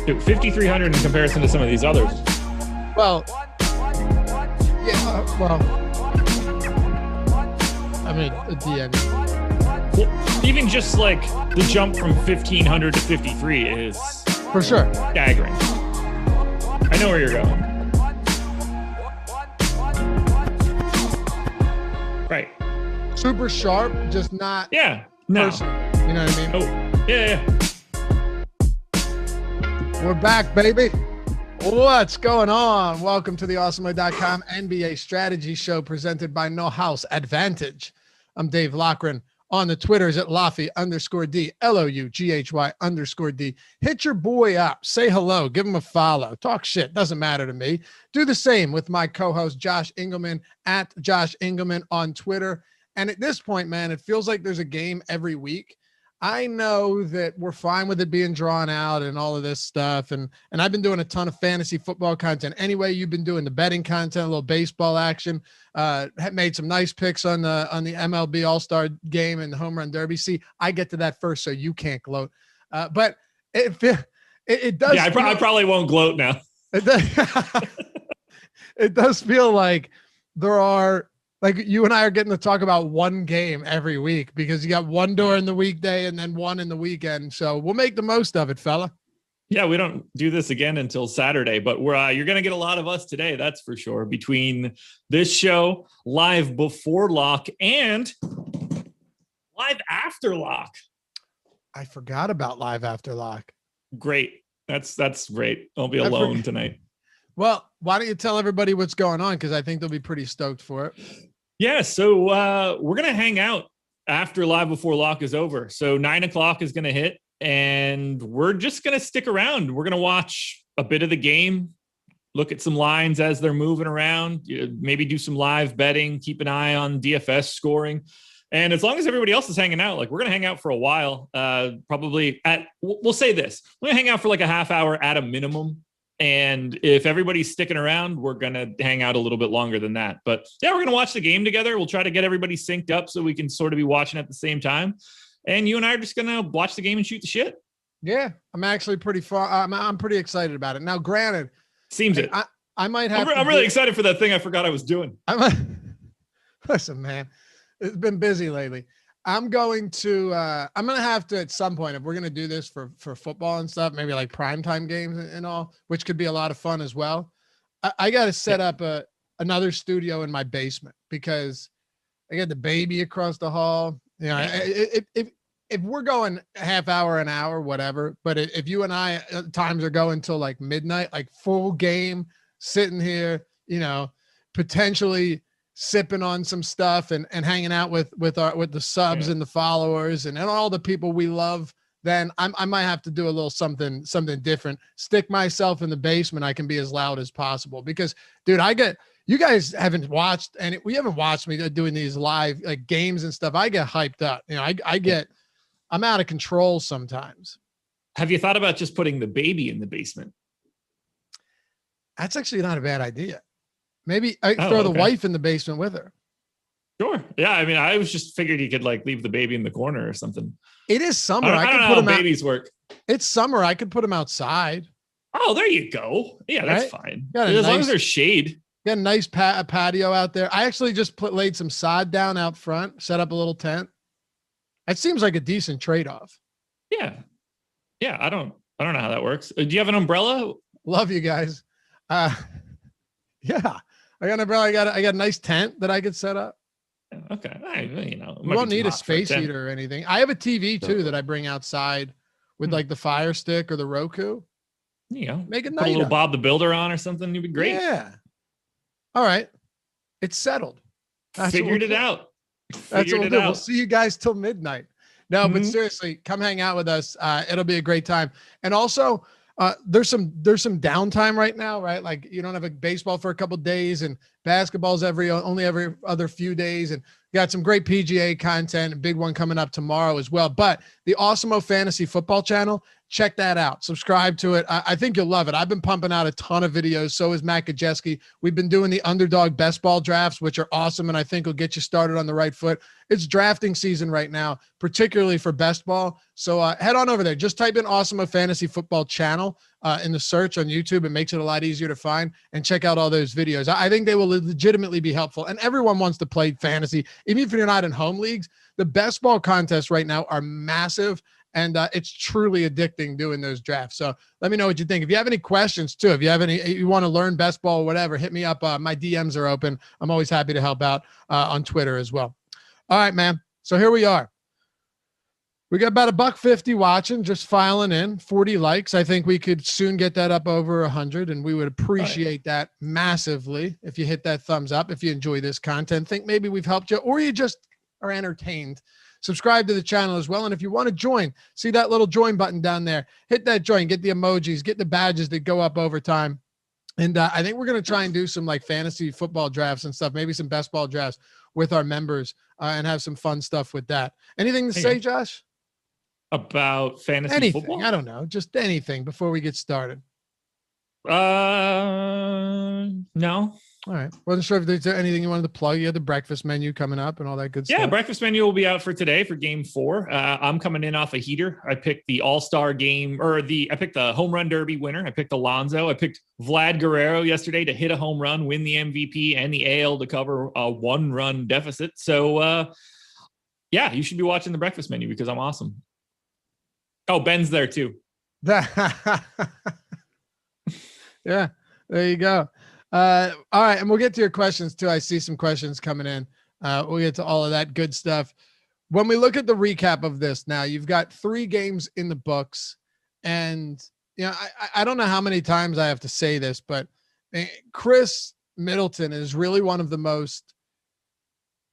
Dude, 5,300 in comparison to some of these others. Well, yeah, I mean, at the end. Well, even just like the jump from 1,500 to 53 is for sure staggering. I know where you're going. Right. Super sharp, just not. Yeah. No. Personal. You know what I mean? Oh, yeah. We're back, baby. What's going on? Welcome to the Awesemo.com NBA strategy show presented by No House Advantage. I'm Dave Loughran. On the Twitters at Loughy_D, LOUGHY_D. Hit your boy up. Say hello. Give him a follow. Talk shit. Doesn't matter to me. Do the same with my co-host, Josh Engleman, at Josh Engleman on Twitter. And at this point, man, it feels like there's a game every week. I know that we're fine with it being drawn out and all of this stuff. And I've been doing a ton of fantasy football content. Anyway, you've been doing the betting content, a little baseball action, made some nice picks on the MLB All-Star game and the home run derby. See, I get to that first, so you can't gloat. But it does. Yeah, I probably won't gloat now. It does feel like there are, like, you and I are getting to talk about one game every week because you got one during the weekday and then one in the weekend. So we'll make the most of it, fella. Yeah, we don't do this again until Saturday, but you're going to get a lot of us today. That's for sure. Between this show, live before lock, and live after lock. I forgot about live after lock. Great. That's great. I'll be alone tonight. Well, why don't you tell everybody what's going on? Because I think they'll be pretty stoked for it. Yeah, so we're going to hang out after live before lock is over. So 9:00 is going to hit, and we're just going to stick around. We're going to watch a bit of the game, look at some lines as they're moving around, maybe do some live betting, keep an eye on DFS scoring. And as long as everybody else is hanging out, like, we're going to hang out for a while, we'll say this. We're going to hang out for like a half hour at a minimum. And if everybody's sticking around, we're going to hang out a little bit longer than that. But yeah, we're going to watch the game together. We'll try to get everybody synced up so we can sort of be watching at the same time. And you and I are just going to watch the game and shoot the shit. Yeah, I'm actually pretty far. I'm pretty excited about it. Now, granted, I might have. I'm really excited for that thing I forgot I was doing. Listen, man, it's been busy lately. I'm going to have to, at some point, if we're going to do this for football and stuff, maybe like primetime games and all, which could be a lot of fun as well. I got to set up another studio in my basement because I got the baby across the hall. You know, if we're going half hour, an hour, whatever, but if you and I times are going till like midnight, like full game, sitting here, you know, potentially sipping on some stuff and hanging out with the subs and the followers and all the people we love, then I might have to do a little something different. Stick myself in the basement. I can be as loud as possible because, dude, you guys haven't watched, and we haven't watched me doing these live like games and stuff. I get hyped up. You know, I'm out of control sometimes. Have you thought about just putting the baby in the basement? That's actually not a bad idea. Maybe I throw the wife in the basement with her. Sure. Yeah. I mean, I was just figured you could like leave the baby in the corner or something. It is summer. I don't know how babies work. It's summer. I could put them outside. Oh, there you go. Yeah, that's fine. As long as there's shade. Got a nice patio out there. I actually just laid some sod down out front, set up a little tent. It seems like a decent trade-off. Yeah. Yeah. I don't know how that works. Do you have an umbrella? Love you guys. Yeah. I got an umbrella. I got a nice tent that I could set up. Okay. We won't need a space heater or anything. I have a TV too that I bring outside with like the Fire Stick or the Roku. You know, make it put a little Bob the Builder on or something. You'd be great. Yeah. All right. It's settled. Figured it out. That's what we'll do. We'll see you guys till midnight. No, but seriously, come hang out with us. It'll be a great time. And also, there's some downtime right now, right? Like you don't have a baseball for a couple of days and basketball's only every other few days. And got some great PGA content, a big one coming up tomorrow as well. But the Awesemo Fantasy Football channel, check that out. Subscribe to it. I think you'll love it. I've been pumping out a ton of videos. So is Matt Kajeski. We've been doing the underdog best ball drafts, which are awesome. And I think will get you started on the right foot. It's drafting season right now, particularly for best ball. So head on over there. Just type in Awesemo Fantasy Football channel in the search on YouTube. It makes it a lot easier to find, and check out all those videos. I think they will legitimately be helpful, and everyone wants to play fantasy. Even if you're not in home leagues, the best ball contests right now are massive, and it's truly addicting doing those drafts. So let me know what you think. If you have any questions too, if you have any, you want to learn best ball or whatever, hit me up. My DMs are open. I'm always happy to help out on Twitter as well. All right, man. So here we are. We got about $150 watching, just filing in, 40 likes. I think we could soon get that up over 100, and we would appreciate that massively if you hit that thumbs up. If you enjoy this content, think maybe we've helped you, or you just are entertained. Subscribe to the channel as well. And if you want to join, see that little join button down there, hit that join, get the emojis, get the badges that go up over time. And I think we're going to try and do some like fantasy football drafts and stuff, maybe some best ball drafts with our members and have some fun stuff with that. Anything to say, Josh? About fantasy anything football? I don't know, just anything before we get started. No. All right, wasn't sure if there's anything you wanted to plug. You had the breakfast menu coming up and all that good stuff. Yeah, breakfast menu will be out for today for game 4. I'm coming in off a heater. I picked the all-star game, I picked the home run derby winner. I picked Alonso. I picked Vlad Guerrero yesterday to hit a home run, win the MVP and the AL to cover a 1-run deficit. So yeah, you should be watching the breakfast menu because I'm awesome. Oh, Ben's there too. Yeah, there you go. All right, and we'll get to your questions too. I see some questions coming in. We'll get to all of that good stuff. When we look at the recap of this now, you've got 3 games in the books, and you know, I don't know how many times I have to say this, but Chris Middleton is really one of the most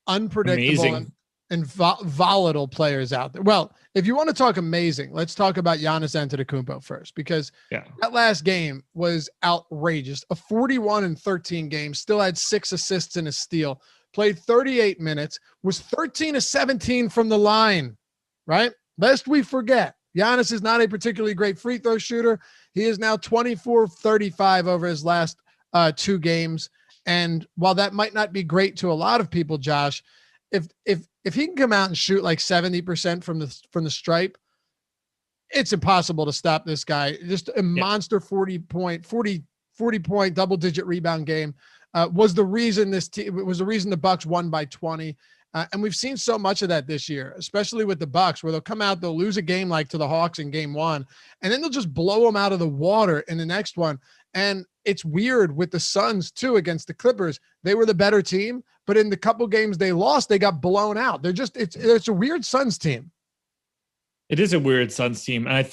unpredictable and volatile players out there. Well, if you want to talk amazing, let's talk about Giannis Antetokounmpo first, because that last game was outrageous. A 41-13 game, still had 6 assists and a steal, played 38 minutes, was 13-17 from the line, right? Lest we forget, Giannis is not a particularly great free throw shooter. He is now 24-35 over his last 2 games. And while that might not be great to a lot of people, Josh, if he can come out and shoot like 70% from the stripe, it's impossible to stop this guy. Just a monster 40 point double-digit rebound game was the reason the Bucks won by 20. And we've seen so much of that this year, especially with the Bucks, where they'll come out, they'll lose a game like to the Hawks in game 1, and then they'll just blow them out of the water in the next one. And it's weird with the Suns too against the Clippers. They were the better team, but in the couple games they lost, they got blown out. It's a weird Suns team. It is a weird Suns team. And I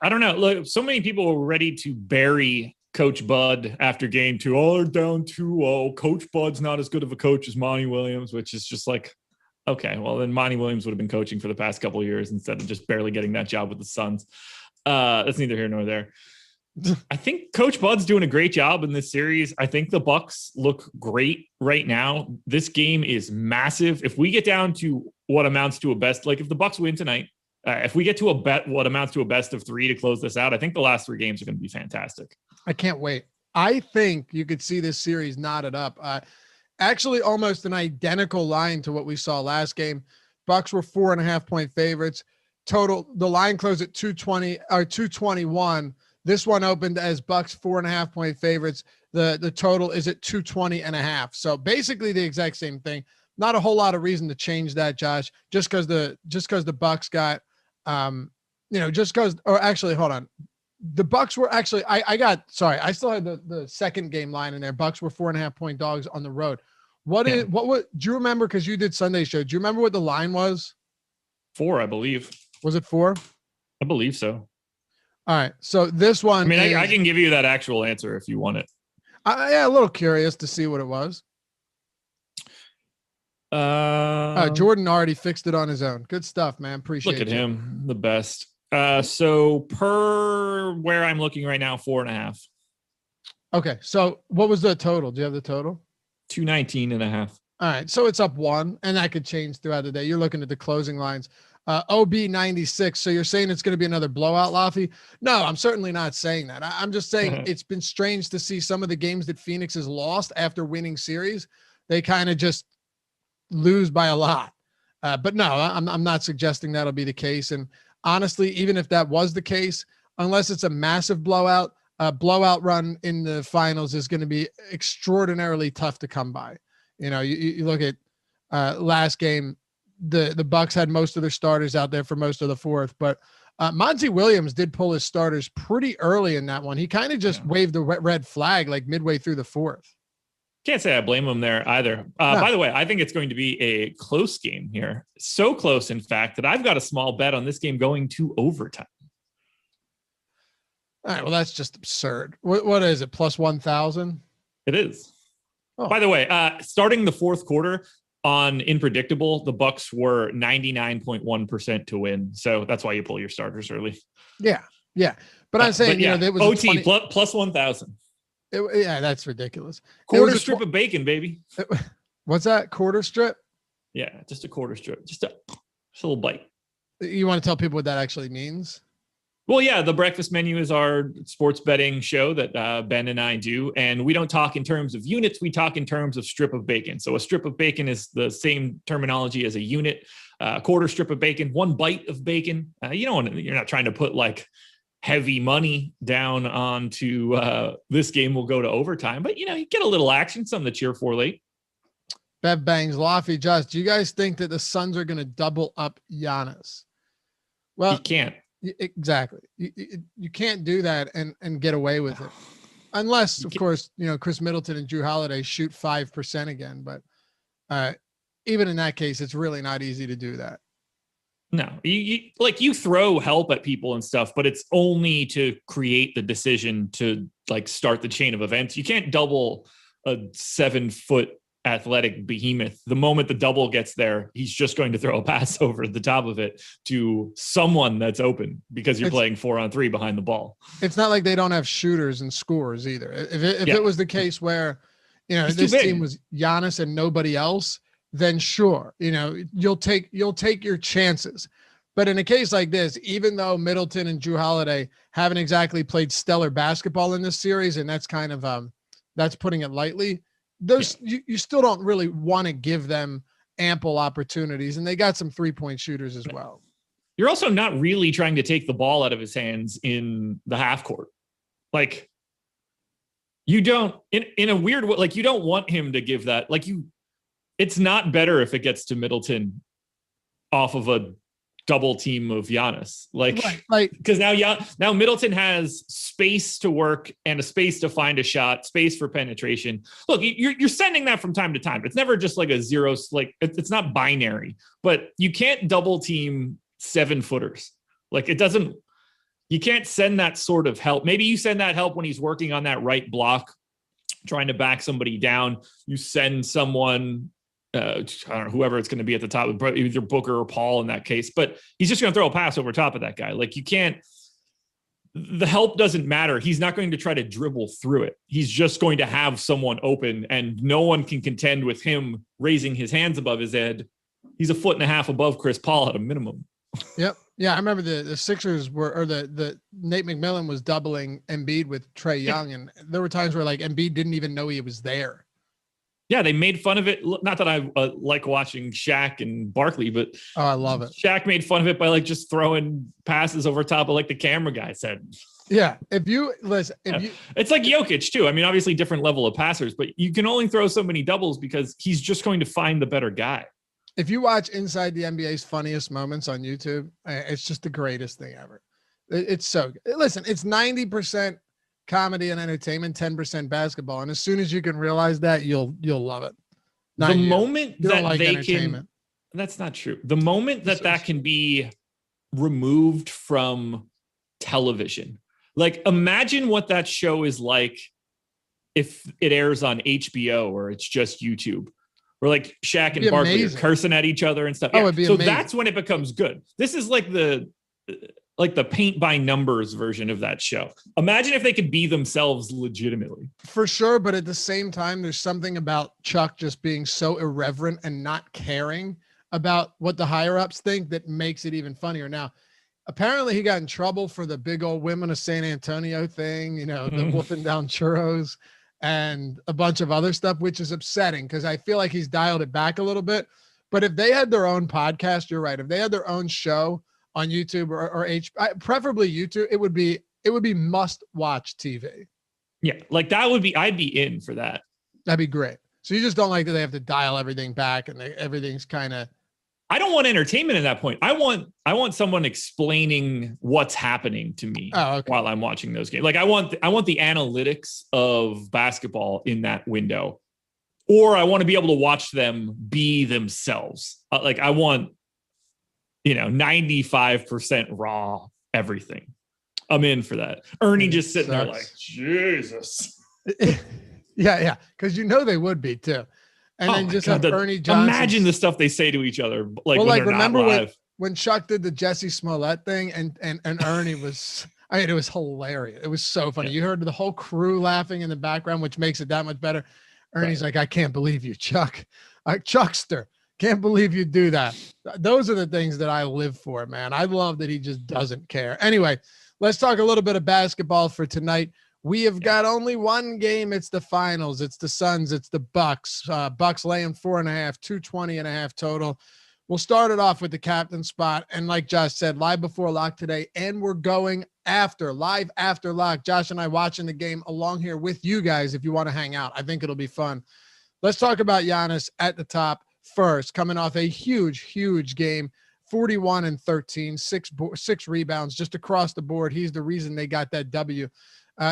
don't know, look, so many people were ready to bury Coach Bud after game 2. Oh, they're down 2-0. Coach Bud's not as good of a coach as Monty Williams, which is just like, okay, well then Monty Williams would have been coaching for the past couple of years instead of just barely getting that job with the Suns. That's neither here nor there. I think Coach Bud's doing a great job in this series. I think the Bucks look great right now. This game is massive. If we get down to what amounts to a best, like if the Bucks win tonight, if we get to what amounts to a best of 3 to close this out, I think the last 3 games are going to be fantastic. I can't wait. I think you could see this series knotted up. Actually, almost an identical line to what we saw last game. Bucks were 4.5-point favorites. Total, the line closed at 220 or 221. This one opened as Bucks 4.5-point favorites. The total is at 220.5. So basically the exact same thing. Not a whole lot of reason to change that, Josh. Just because the Bucks got, actually, hold on. The Bucks were actually, I still had the second game line in there. Bucks were 4.5-point dogs on the road. Do you remember? Because you did Sunday show. Do you remember what the line was? 4, I believe. Was it 4? I believe so. All right. So this one, I mean, I can give you that actual answer if you want it. Yeah, a little curious to see what it was. Jordan already fixed it on his own. Good stuff, man. Appreciate it. Look at him, the best. So per where I'm looking right now, 4.5. Okay. So what was the total? Do you have the total? 219.5. All right. So it's up 1, and that could change throughout the day. You're looking at the closing lines. OB 96. So you're saying it's going to be another blowout, Laffy? No, I'm certainly not saying that. I'm just saying it's been strange to see some of the games that Phoenix has lost after winning series. They kind of just lose by a lot. But no, I'm not suggesting that'll be the case. And honestly, even if that was the case, unless it's a massive blowout, blowout run in the finals is going to be extraordinarily tough to come by. You look at last game, the Bucks had most of their starters out there for most of the fourth, but Monty Williams did pull his starters pretty early in that one. He kind of just waved the red flag like midway through the fourth. Can't say I blame him there either. No. By the way, I think it's going to be a close game here. So close, in fact, that I've got a small bet on this game going to overtime. All right, well, that's just absurd. What is it, plus 1,000? It is. Oh. By the way, starting the fourth quarter on Unpredictable, the Bucks were 99.1% to win. So that's why you pull your starters early. Yeah. But I'm saying, there was OT plus 1,000. Yeah, that's ridiculous. Quarter strip of bacon, baby. What's that? Quarter strip? Yeah, just a quarter strip. Just a little bite. You want to tell people what that actually means? Well, yeah, the breakfast menu is our sports betting show that Ben and I do. And we don't talk in terms of units. We talk in terms of strip of bacon. So a strip of bacon is the same terminology as a unit. Quarter strip of bacon, one bite of bacon. You're not trying to put like heavy money down onto this game will go to overtime. But, you get a little action, something to cheer for late. Bev Bangs, Lofty, Just, do you guys think that the Suns are going to double up Giannis? Well, you can't. Exactly. You can't do that and get away with it. Unless, of course, Chris Middleton and Drew Holiday shoot 5% again. But even in that case, it's really not easy to do that. No, you throw help at people and stuff, but it's only to create the decision to like start the chain of events. You can't double a 7-foot athletic behemoth. The moment the double gets there, he's just going to throw a pass over the top of it to someone that's open because you're playing 4-on-3 behind the ball. It's not like they don't have shooters and scorers either. If it was the case where, this team was Giannis and nobody else, then sure, you'll take your chances. But in a case like this, even though Middleton and Drew Holiday haven't exactly played stellar basketball in this series, and that's kind of that's putting it lightly, you still don't really want to give them ample opportunities, and they got some 3-point shooters as well. You're also not really trying to take the ball out of his hands in the half court. Like you don't in a weird way, like you don't want him to give that. It's not better if it gets to Middleton off of a double team of Giannis, because now Middleton has space to work and a space to find a shot, space for penetration. Look, you're sending that from time to time. It's never just like a zero, like it's not binary, but you can't double team 7-footers. Like you can't send that sort of help. Maybe you send that help when he's working on that right block, trying to back somebody down. You send someone, I don't know, whoever it's going to be at the top, either Booker or Paul in that case, but he's just going to throw a pass over top of that guy. Like the help doesn't matter. He's not going to try to dribble through it. He's just going to have someone open, and no one can contend with him raising his hands above his head. He's 1.5 feet above Chris Paul at a minimum. Yep. Yeah. I remember the Sixers the Nate McMillan was doubling Embiid with Trae Young. And there were times where like Embiid didn't even know he was there. Yeah, they made fun of it. Not that I like watching Shaq and Barkley, but I love it. Shaq made fun of it by like just throwing passes over top of like the camera guy said. Yeah, it's like Jokic too. I mean, obviously different level of passers, but you can only throw so many doubles because he's just going to find the better guy. If you watch Inside the NBA's Funniest Moments on YouTube, it's just the greatest thing ever. It's so good. Listen, it's 90% comedy and entertainment, 10% basketball. And as soon as you can realize that, you'll love it. The moment that they can, that's not true. The moment that can be removed from television, like imagine what that show is like if it airs on HBO or it's just YouTube. Where like Shaq and Barkley are cursing at each other and stuff. Oh, it'd be amazing. That's when it becomes good. This is like the paint by numbers version of that show. Imagine if they could be themselves legitimately. For sure, but at the same time, there's something about Chuck just being so irreverent and not caring about what the higher ups think that makes it even funnier. Now, apparently he got in trouble for the big old women of San Antonio thing, the wolfing down churros and a bunch of other stuff, which is upsetting because I feel like he's dialed it back a little bit. But if they had their own podcast, you're right. If they had their own show on YouTube or preferably YouTube, it would be it would be must watch TV. Yeah. Like that would be, I'd be in for that. That'd be great. So you just don't like that they have to dial everything back and everything's kind of. I don't want entertainment at that point. I want someone explaining what's happening to me while I'm watching those games. Like I want the analytics of basketball in that window, or I want to be able to watch them be themselves. Like I want, 95% raw everything. I'm in for that. Ernie just sitting there like, Jesus. Yeah. Cause they would be too. And then just have Ernie Johnson. Imagine the stuff they say to each other. Like, when they're remember not live. when Chuck did the Jesse Smollett thing and Ernie was, it was hilarious. It was so funny. Yeah. You heard the whole crew laughing in the background, which makes it that much better. Ernie's like, I can't believe you, Chuck. Chuckster. Can't believe you do that. Those are the things that I live for, man. I love that he just doesn't care. Anyway, let's talk a little bit of basketball for tonight. We have got only one game. It's the finals. It's the Suns. It's the Bucks. Bucks laying 4.5, 220.5 total. We'll start it off with the captain spot. And like Josh said, live before lock today. And we're going live after lock. Josh and I watching the game along here with you guys if you want to hang out. I think it'll be fun. Let's talk about Giannis at the top first, coming off a huge game. 41 and 13, six rebounds just across the board. He's the reason they got that W.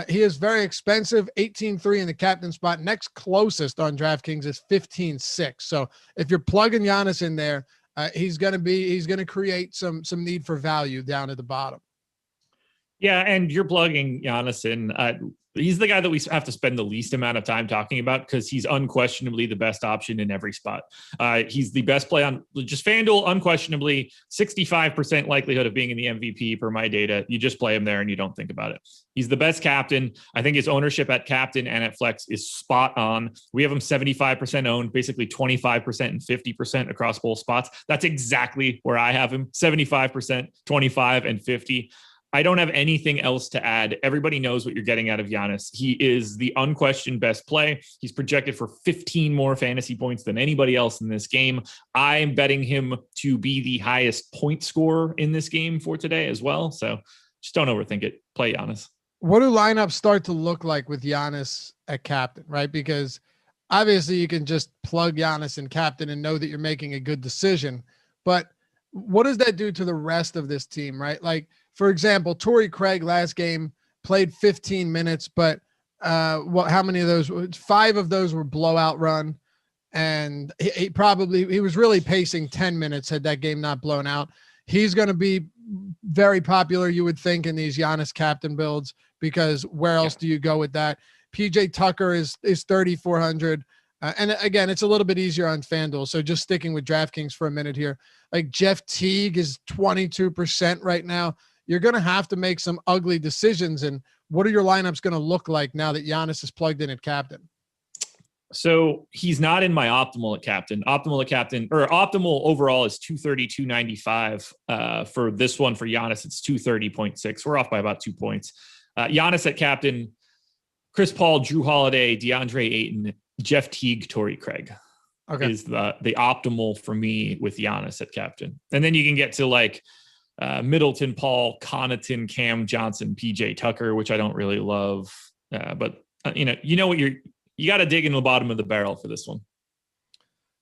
He is very expensive, 18-3 in the captain spot. Next closest on DraftKings is 15-6. So if you're plugging Giannis in there, he's going to create some need for value down at the bottom. Yeah, and you're plugging Giannis in. He's the guy that we have to spend the least amount of time talking about because he's unquestionably the best option in every spot. He's the best play on just FanDuel, unquestionably 65% likelihood of being in the MVP per my data. You just play him there and you don't think about it. He's the best captain. I think his ownership at captain and at flex is spot on. We have him 75% owned, basically 25% and 50% across both spots. That's exactly where I have him, 75%, 25 and 50. I don't have anything else to add. Everybody knows what you're getting out of Giannis. He is the unquestioned best play. He's projected for 15 more fantasy points than anybody else in this game. I'm betting him to be the highest point scorer in this game for today as well. So just don't overthink it. Play Giannis. What do lineups start to look like with Giannis at captain, right? Because obviously you can just plug Giannis in captain and know that you're making a good decision. But what does that do to the rest of this team, right? Like, for example, Torrey Craig last game played 15 minutes, but how many of those? 5 of those were blowout run. And he was really pacing 10 minutes had that game not blown out. He's going to be very popular, you would think, in these Giannis captain builds, because where else do you go with that? PJ Tucker is 3,400. And again, it's a little bit easier on FanDuel. So just sticking with DraftKings for a minute here, like Jeff Teague is 22% right now. You're going to have to make some ugly decisions. And what are your lineups going to look like now that Giannis is plugged in at captain? So he's not in my optimal at captain. Optimal overall is 230, 295. For this one, for Giannis, it's 230.6. We're off by about 2 points. Giannis at captain, Chris Paul, Drew Holiday, DeAndre Ayton, Jeff Teague, Torrey Craig is the optimal for me with Giannis at captain. And then you can get to like Middleton, Paul, Connaughton, Cam Johnson, PJ Tucker, which I don't really love. But you got to dig into the bottom of the barrel for this one.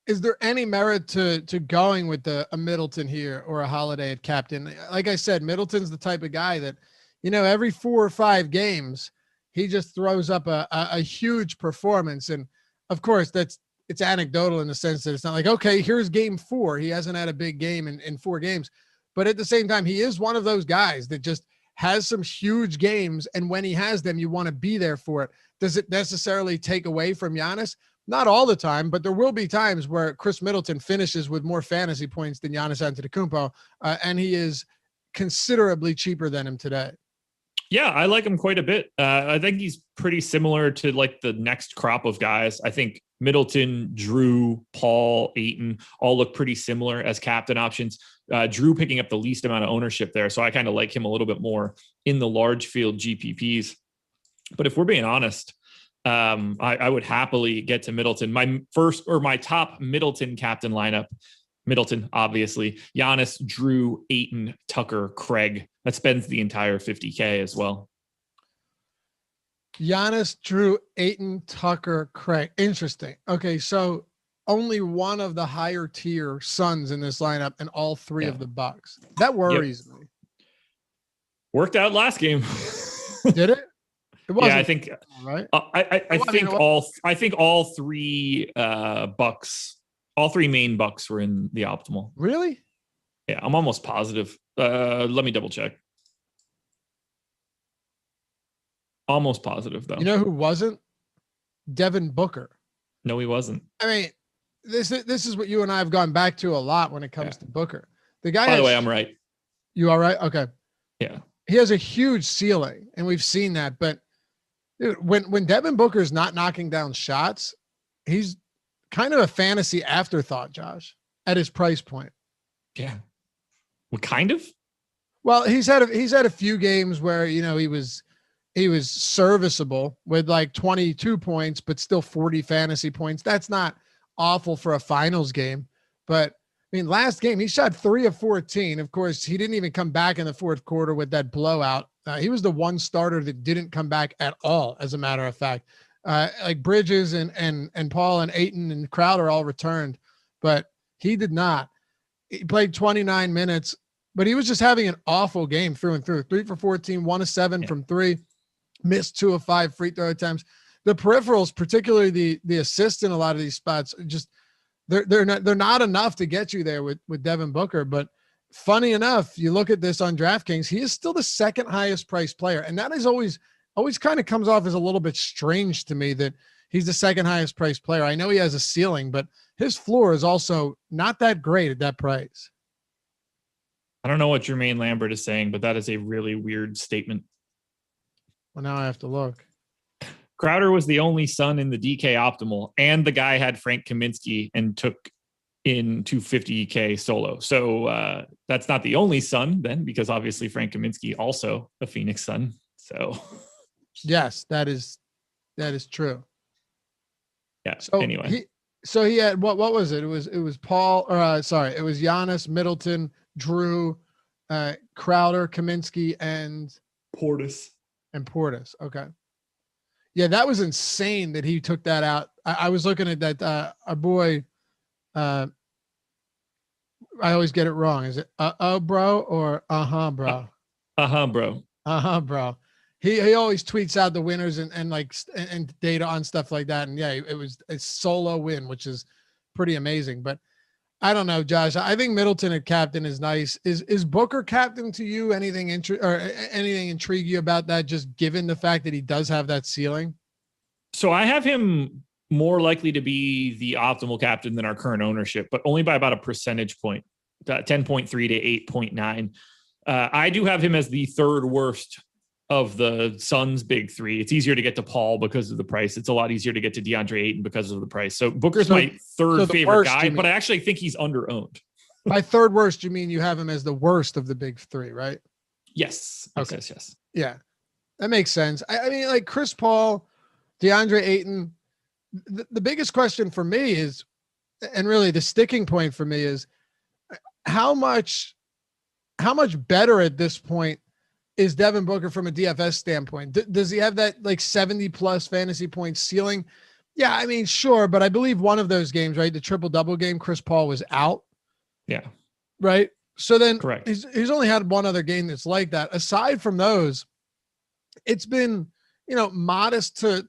Is there any merit to going with a Middleton here or a Holiday at captain? Like I said, Middleton's the type of guy that, every 4 or 5 games, he just throws up a huge performance. And of course it's anecdotal in the sense that it's not like, okay, here's game 4. He hasn't had a big game in 4 games, but at the same time, he is one of those guys that just has some huge games. And when he has them, you want to be there for it. Does it necessarily take away from Giannis? Not all the time, but there will be times where Chris Middleton finishes with more fantasy points than Giannis Antetokounmpo, and he is considerably cheaper than him today. Yeah, I like him quite a bit. I think he's pretty similar to like the next crop of guys. I think Middleton, Drew, Paul, Ayton all look pretty similar as captain options. Drew picking up the least amount of ownership there, so I kind of like him a little bit more in the large field GPPs. But if we're being honest, I would happily get to Middleton. My top Middleton captain lineup, Middleton, obviously, Giannis, Drew, Ayton, Tucker, Craig. That spends the entire 50K as well. Giannis, Drew, Ayton, Tucker, Craig. Interesting. Okay, so only one of the higher tier Suns in this lineup, and all three of the Bucks. That worries me. Worked out last game. Did it? It wasn't. Yeah, I think. Right. I think all three Bucks, all three main Bucks were in the optimal. Really? Yeah, I'm almost positive. Let me double check. Almost positive though. You know who wasn't? Devin Booker. No, he wasn't. I mean, this is what you and I have gone back to a lot when it comes to Booker. The guy. By the way, I'm right. You all right? Okay. Yeah. He has a huge ceiling, and we've seen that. But dude, when Devin Booker is not knocking down shots, he's kind of a fantasy afterthought, Josh, at his price point. Yeah. Well, kind of. Well, he's had a few games where he was serviceable with like 22 points, but still 40 fantasy points. That's not awful for a finals game. But I mean, last game, he shot 3 of 14. Of course, he didn't even come back in the fourth quarter with that blowout. He was the one starter that didn't come back at all, as a matter of fact. Like Bridges and Paul and Ayton and Crowder all returned, but he did not. He played 29 minutes, but he was just having an awful game through and through. 3 for 14, 1 of 7 from 3. Missed 2 of 5 free throw attempts. The peripherals, particularly the assists in a lot of these spots, just they're not enough to get you there with Devin Booker. But funny enough, you look at this on DraftKings, he is still the second highest priced player, and that is always kind of comes off as a little bit strange to me that he's the second highest priced player. I know he has a ceiling, but his floor is also not that great at that price. I don't know what Jermaine Lambert is saying, but that is a really weird statement. Well, now I have to look. Crowder was the only Sun in the DK optimal, and the guy had Frank Kaminsky and took in 250K solo. So that's not the only Sun then, because obviously Frank Kaminsky also a Phoenix Sun. So yes, that is true. Yeah. So anyway, he had what was it? It was Paul, or it was Giannis, Middleton, Drew, Crowder, Kaminsky, and Portis. Okay. Yeah, that was insane that he took that out. I was looking at that. Our boy, I always get it wrong. Is it bro or bro? Bro. He always tweets out the winners and data on stuff like that. And yeah, it was a solo win, which is pretty amazing. But I don't know, Josh. I think Middleton at captain is nice. Is Booker captain to you? Anything intrigue you about that? Just given the fact that he does have that ceiling. So I have him more likely to be the optimal captain than our current ownership, but only by about a percentage point, 10.3 to 8.9. I do have him as the third worst of the Suns' big three. It's easier to get to Paul because of the price. It's a lot easier to get to DeAndre Ayton because of the price. So Booker's my third favorite guy, but I actually think he's under-owned. By third worst, you mean you have him as the worst of the big three, right? Yes. Okay. Yes. Yeah, that makes sense. I mean, like Chris Paul, DeAndre Ayton, the biggest question for me is, and really the sticking point for me is, how much better at this point is Devin Booker from a DFS standpoint? Does he have that like 70 plus fantasy points ceiling? Yeah, I mean, sure. But I believe one of those games, right? The triple double game, Chris Paul was out. Yeah. Right. So then correct. He's only had one other game that's like that. Aside from those, it's been, modest to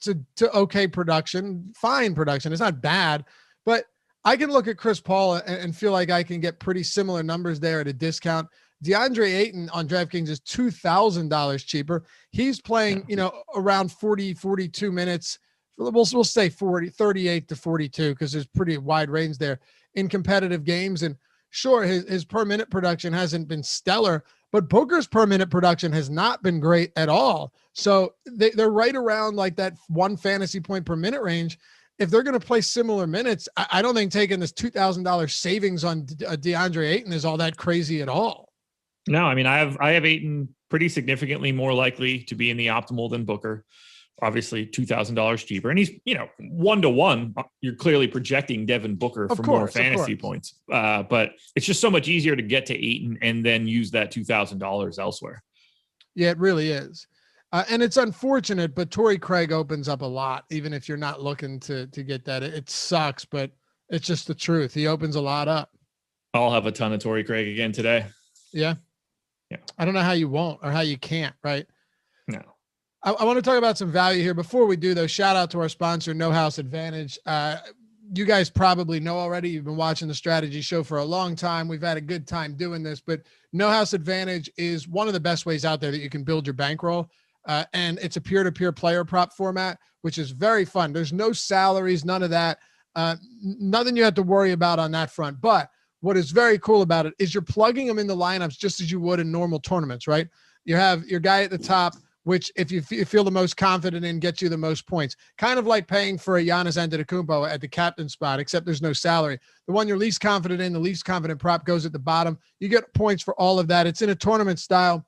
okay production, fine production. It's not bad, but I can look at Chris Paul and feel like I can get pretty similar numbers there at a discount. DeAndre Ayton on DraftKings is $2,000 cheaper. He's playing, around 40, 42 minutes. We'll say 38 to 42 because there's pretty wide range there in competitive games. And sure, his per minute production hasn't been stellar, but Booker's per minute production has not been great at all. So they're right around like that one fantasy point per minute range. If they're going to play similar minutes, I don't think taking this $2,000 savings on DeAndre Ayton is all that crazy at all. No, I mean, I have Ayton pretty significantly more likely to be in the optimal than Booker. Obviously, $2,000 cheaper, and he's 1-to-1. You're clearly projecting Devin Booker for more fantasy points, but it's just so much easier to get to Ayton and then use that $2,000 elsewhere. Yeah, it really is. And it's unfortunate, but Torrey Craig opens up a lot, even if you're not looking to get that. It sucks, but it's just the truth. He opens a lot up. I'll have a ton of Torrey Craig again today. Yeah. Yeah. I don't know how you won't or how you can't, right? No. I want to talk about some value here. Before we do, though, shout out to our sponsor, No House Advantage. You guys probably know already. You've been watching the strategy show for a long time. We've had a good time doing this, but No House Advantage is one of the best ways out there that you can build your bankroll. And it's a peer-to-peer player prop format, which is very fun. There's no salaries, none of that. Nothing you have to worry about on that front. But what is very cool about it is you're plugging them in the lineups just as you would in normal tournaments, right? You have your guy at the top, which if you feel the most confident in, gets you the most points. Kind of like paying for a Giannis Antetokounmpo at the captain spot, except there's no salary. The one you're least confident in, the least confident prop goes at the bottom. You get points for all of that. It's in a tournament style,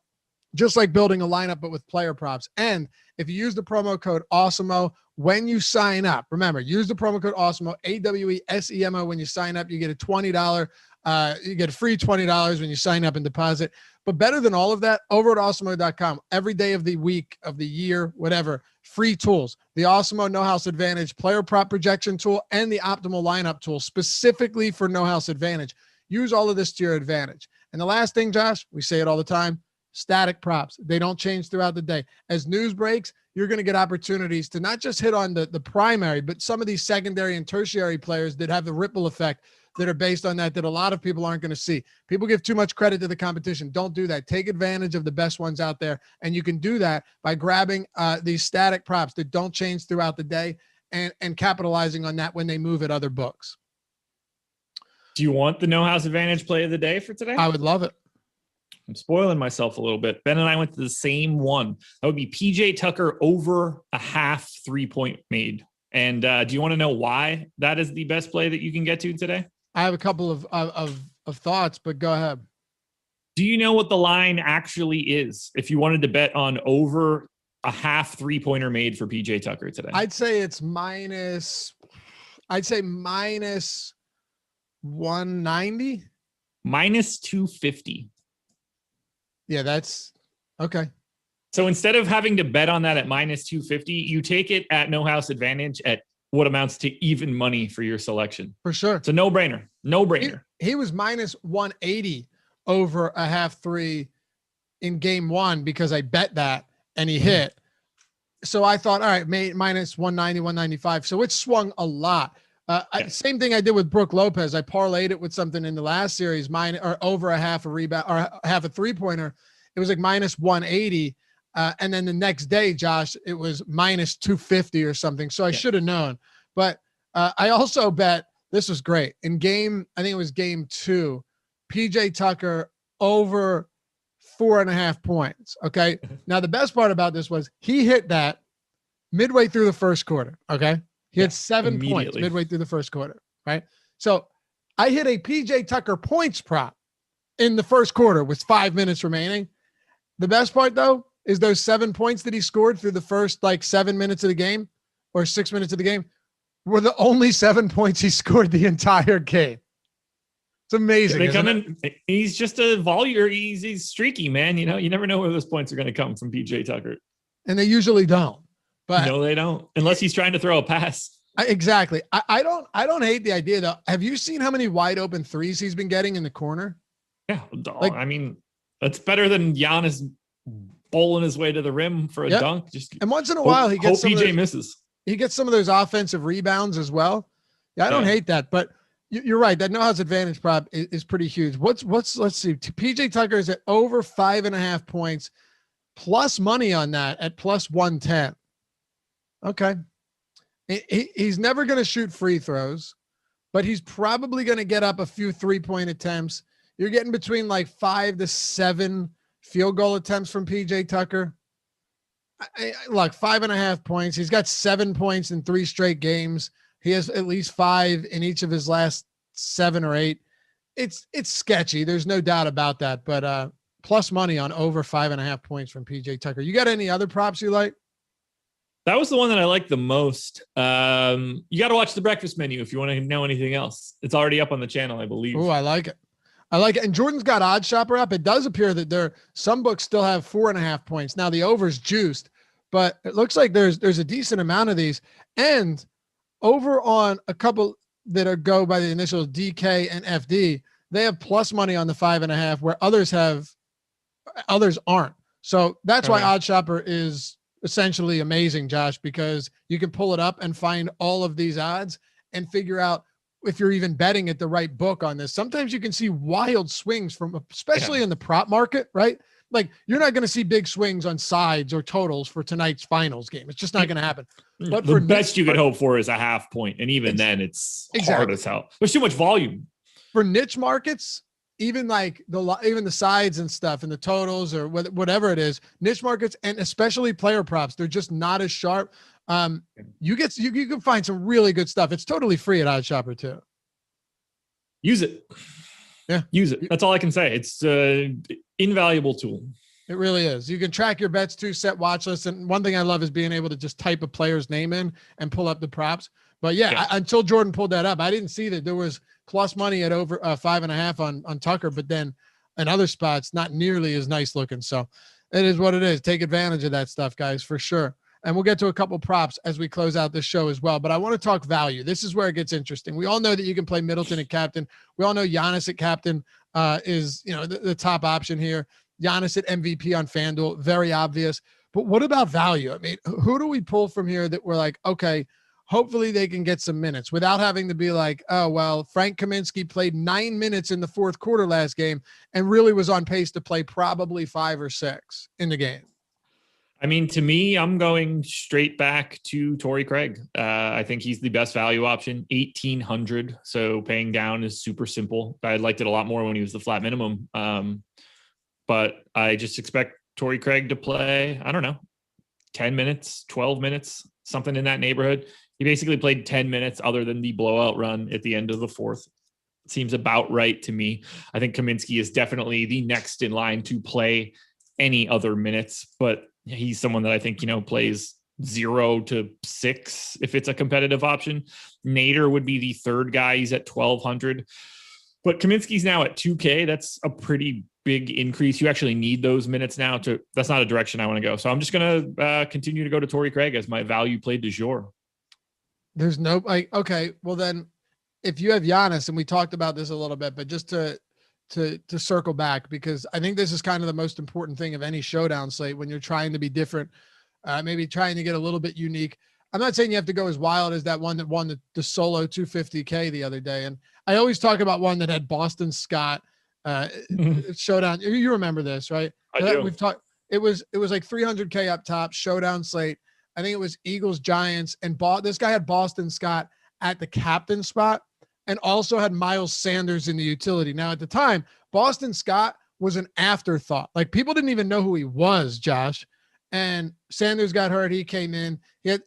just like building a lineup, but with player props. And if you use the promo code Awesemo when you sign up, remember, use the promo code Awesemo, AWESEMO. When you sign up, you get a $20. You get a free $20 when you sign up and deposit. But better than all of that, over at Awesemo.com, every day of the week, of the year, whatever, free tools. The Awesemo No House Advantage player prop projection tool and the optimal lineup tool specifically for No House Advantage. Use all of this to your advantage. And the last thing, Josh, we say it all the time, static props. They don't change throughout the day. As news breaks, you're going to get opportunities to not just hit on the primary, but some of these secondary and tertiary players that have the ripple effect that are based on that a lot of people aren't going to see. People give too much credit to the competition. Don't do that. Take advantage of the best ones out there. And you can do that by grabbing these static props that don't change throughout the day and capitalizing on that when they move at other books. Do you want the No House Advantage play of the day for today? I would love it. I'm spoiling myself a little bit. Ben and I went to the same one. That would be PJ Tucker over a half 3-point made. And do you want to know why that is the best play that you can get to today? I have a couple of thoughts, but go ahead. Do you know what the line actually is if you wanted to bet on over a half 3-pointer made for PJ Tucker today? I'd say it's minus 190. Minus 250. Yeah, that's okay. So instead of having to bet on that at minus 250, you take it at No House Advantage at what amounts to even money for your selection. For sure. It's a no-brainer. No-brainer. He was minus 180 over a half 3 in game 1 because I bet that and he hit. So I thought, all right, minus 190, 195. So it swung a lot. Same thing I did with Brook Lopez. I parlayed it with something in the last series, or over a half a rebound or half a 3-pointer. It was like minus 180. And then the next day, Josh, it was minus 250 or something. So I should have known. But I also bet, this was great. I think it was game 2, PJ Tucker over 4.5 points. Okay. Now, the best part about this was he hit that midway through the first quarter. Okay. He had 7 points midway through the first quarter. Right. So I hit a PJ Tucker points prop in the first quarter with 5 minutes remaining. The best part, though, is those 7 points that he scored through the first 7 minutes of the game or 6 minutes of the game were the only 7 points he scored the entire game. It's amazing. They come in. He's just a volume. He's streaky, man. You know, you never know where those points are going to come from PJ Tucker. And they usually don't. But no, they don't. Unless he's trying to throw a pass. Exactly. I don't hate the idea though. Have you seen how many wide open threes he's been getting in the corner? Yeah. I mean, that's better than Giannis bowling his way to the rim for a dunk. And once in a while he gets PJ misses. He gets some of those offensive rebounds as well. Yeah, I don't hate that, but you're right. That No House Advantage prop is pretty huge. Let's see. PJ Tucker is at over 5.5 points plus money on that at plus 110. Okay. He's never going to shoot free throws, but he's probably going to get up a few 3-point attempts. You're getting between 5 to 7 field goal attempts from PJ Tucker. Look, 5.5 points. He's got 7 points in 3 straight games. He has at least 5 in each of his last 7 or 8. It's sketchy. There's no doubt about that. But plus money on over 5.5 points from PJ Tucker. You got any other props you like? That was the one that I liked the most. You got to watch the breakfast menu if you want to know anything else. It's already up on the channel, I believe. Oh, I like it. And Jordan's got Odd Shopper up. It does appear that some books still have 4.5 points. Now the over's juiced, but it looks like there's a decent amount of these. And over on a couple that go by the initials DK and FD, they have plus money on the 5.5 where others aren't. So that's why Odd Shopper is essentially amazing, Josh, because you can pull it up and find all of these odds and figure out if you're even betting at the right book on this. Sometimes you can see wild swings from, especially in the prop market, right? Like you're not going to see big swings on sides or totals for tonight's finals game. It's just not going to happen. But the best you could hope for is a half point. And even then it's hard as hell. There's too much volume. For niche markets, even like the sides and stuff and the totals or whatever it is, niche markets and especially player props, they're just not as sharp. You can find some really good stuff. It's totally free at Odd Shopper too. Use it. Yeah. Use it. That's all I can say. It's an invaluable tool. It really is. You can track your bets too, set watch lists. And one thing I love is being able to just type a player's name in and pull up the props. But until Jordan pulled that up, I didn't see that there was plus money at over 5.5 on Tucker, but then in other spots, not nearly as nice looking. So it is what it is. Take advantage of that stuff, guys, for sure. And we'll get to a couple props as we close out this show as well. But I want to talk value. This is where it gets interesting. We all know that you can play Middleton at captain. We all know Giannis at captain is the top option here. Giannis at MVP on FanDuel, very obvious. But what about value? I mean, who do we pull from here that we're like, okay, hopefully they can get some minutes without having to be like, oh, well, Frank Kaminsky played 9 minutes in the fourth quarter last game and really was on pace to play probably 5 or 6 in the game. I mean, to me, I'm going straight back to Torrey Craig. I think he's the best value option, 1,800. So paying down is super simple. I liked it a lot more when he was the flat minimum. But I just expect Torrey Craig to play, I don't know, 10 minutes, 12 minutes, something in that neighborhood. He basically played 10 minutes other than the blowout run at the end of the fourth. Seems about right to me. I think Kaminsky is definitely the next in line to play any other minutes, but he's someone that I think, plays 0 to 6 if it's a competitive option. Nader would be the third guy. He's at 1,200. But Kaminsky's now at 2K. That's a pretty big increase. You actually need those minutes now that's not a direction I want to go. So I'm just going to continue to go to Torrey Craig as my value play du jour. There's no, okay, well then if you have Giannis, and we talked about this a little bit, but just to circle back, because I think this is kind of the most important thing of any showdown slate when you're trying to be different, maybe trying to get a little bit unique. I'm not saying you have to go as wild as that one that won the solo 250K the other day. And I always talk about one that had Boston Scott showdown. You remember this, right? I do. We've talked, it was like 300K up top, showdown slate. I think it was Eagles, Giants, and this guy had Boston Scott at the captain spot and also had Miles Sanders in the utility. Now, at the time, Boston Scott was an afterthought. Like, people didn't even know who he was, Josh. And Sanders got hurt. He came in. He had,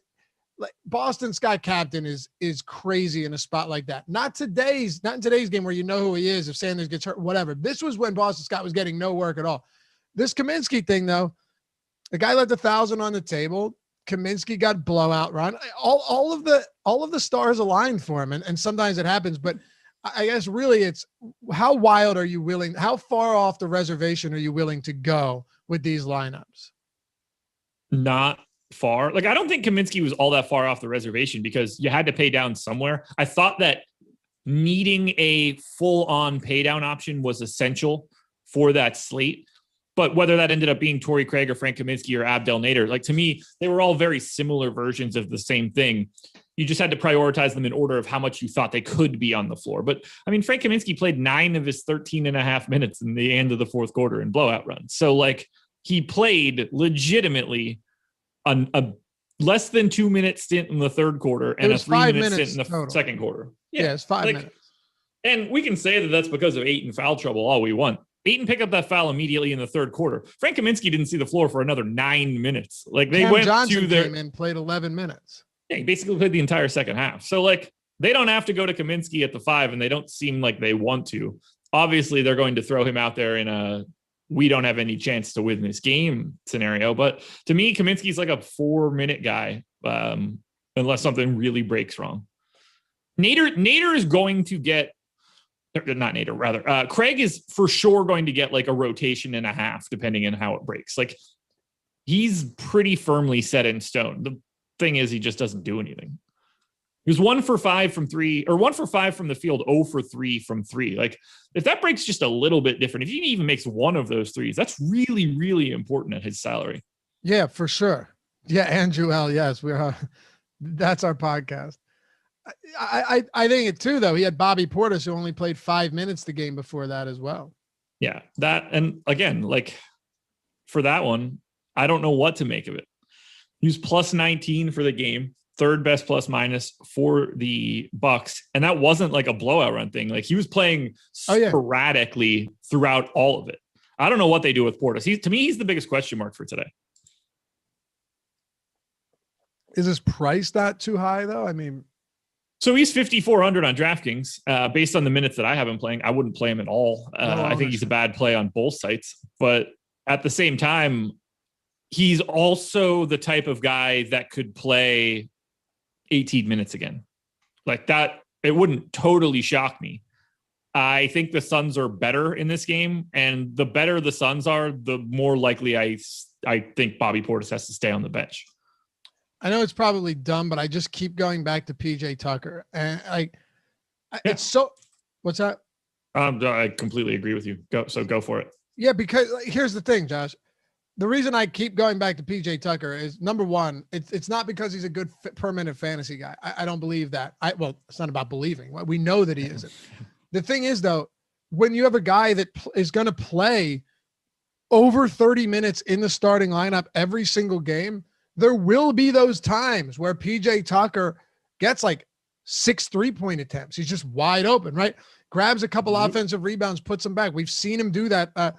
like, Boston Scott captain is crazy in a spot like that. Not in today's game where you know who he is if Sanders gets hurt, whatever. This was when Boston Scott was getting no work at all. This Kaminsky thing, though, the guy left 1,000 on the table. Kaminsky got blowout run. All of the stars aligned for him. And sometimes it happens, but I guess really it's how wild are you willing, how far off the reservation are you willing to go with these lineups? Not far. Like, I don't think Kaminsky was all that far off the reservation because you had to pay down somewhere. I thought that needing a full on pay down option was essential for that slate. But whether that ended up being Torrey Craig or Frank Kaminsky or Abdel Nader, like, to me, they were all very similar versions of the same thing. You just had to prioritize them in order of how much you thought they could be on the floor. But I mean, Frank Kaminsky played 9 of his 13.5 minutes in the end of the fourth quarter in blowout runs. So, like, he played legitimately a less than 2 minute stint in the third quarter and a 3 minute stint in the total. Second quarter. Yeah, it's 5 minutes. And we can say that that's because of Ayton foul trouble all we want. Ayton picked up that foul immediately in the third quarter. Frank Kaminsky didn't see the floor for another 9 minutes. Like, they Cam went Johnson to their came in, played 11 minutes. Yeah, he basically played the entire second half. So, like, they don't have to go to Kaminsky at the 5, and they don't seem like they want to. Obviously, they're going to throw him out there in a we don't have any chance to win this game scenario. But to me, Kaminsky's like a 4-minute guy, unless something really breaks wrong. Nader is going to get not Nader, rather. Craig is for sure going to get like a rotation and a half, depending on how it breaks. Like, he's pretty firmly set in stone. The thing is, he just doesn't do anything. He was 1 for 5 from 3, or 1 for 5 from the field, 0 for 3 from 3. Like, if that breaks just a little bit different, if he even makes one of those threes, that's really, really important at his salary. Yeah, for sure. Yeah, Andrew L. Yes, that's our podcast. I think it too, though. He had Bobby Portis, who only played 5 minutes the game before that as well. Yeah, that, and again, like for that one, I don't know what to make of it. He was plus 19 for the game. Third best plus minus for the Bucks. And that wasn't like a blowout run thing. Like, he was playing sporadically throughout all of it. I don't know what they do with Portis. To me, he's the biggest question mark for today. Is his price not too high though? I mean, so he's 5,400 on DraftKings. Based on the minutes that I have him playing, I wouldn't play him at all. I think he's a bad play on both sites, but at the same time, he's also the type of guy that could play 18 minutes again. Like that, it wouldn't totally shock me. I think the Suns are better in this game, and the better the Suns are, the more likely I think Bobby Portis has to stay on the bench. I know it's probably dumb, but I just keep going back to PJ Tucker, and it's so. What's that? I completely agree with you. Go for it. Yeah, because here's the thing, Josh. The reason I keep going back to PJ Tucker is, number one, it's not because he's a good permanent fantasy guy. I don't believe that. Well, it's not about believing. We know that he isn't. The thing is, though, when you have a guy that is going to play over 30 minutes in the starting lineup every single game, there will be those times where PJ Tucker gets like 6 3-point attempts. He's just wide open, right? Grabs a couple offensive rebounds, puts them back. We've seen him do that.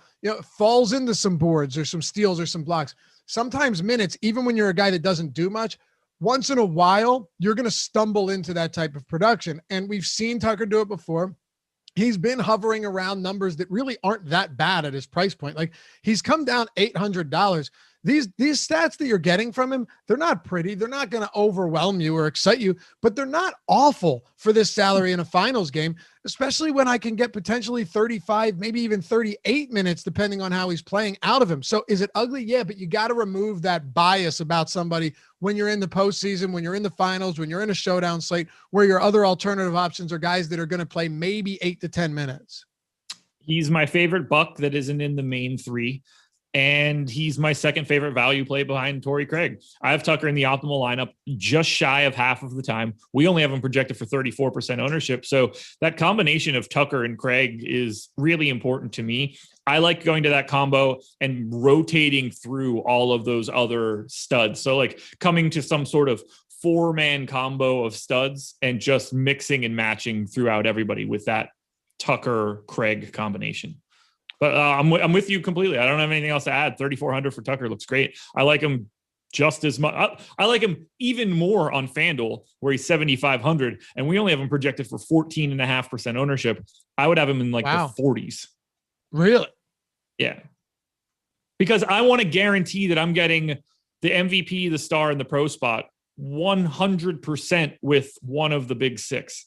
Falls into some boards or some steals or some blocks. Sometimes minutes, even when you're a guy that doesn't do much, once in a while, you're going to stumble into that type of production. And we've seen Tucker do it before. He's been hovering around numbers that really aren't that bad at his price point. Like, he's come down $800. These stats that you're getting from him, they're not pretty. They're not going to overwhelm you or excite you, but they're not awful for this salary in a finals game, especially when I can get potentially 35, maybe even 38 minutes, depending on how he's playing out of him. So is it ugly? Yeah, but you got to remove that bias about somebody when you're in the postseason, when you're in the finals, when you're in a showdown slate, where your other alternative options are guys that are going to play maybe 8 to 10 minutes. He's my favorite Buck that isn't in the main 3. And he's my second favorite value play behind Torrey Craig. I have Tucker in the optimal lineup just shy of half of the time. We only have him projected for 34% ownership. So that combination of Tucker and Craig is really important to me. I like going to that combo and rotating through all of those other studs. So like coming to some sort of 4-man combo of studs and just mixing and matching throughout everybody with that Tucker Craig combination. But I'm with you completely. I don't have anything else to add. 3,400 for Tucker looks great. I like him just as much. I like him even more on FanDuel, where he's 7,500, and we only have him projected for 14.5% ownership. I would have him in the 40s. Really? Yeah. Because I want to guarantee that I'm getting the MVP, the star, and the pro spot 100% with one of the big 6.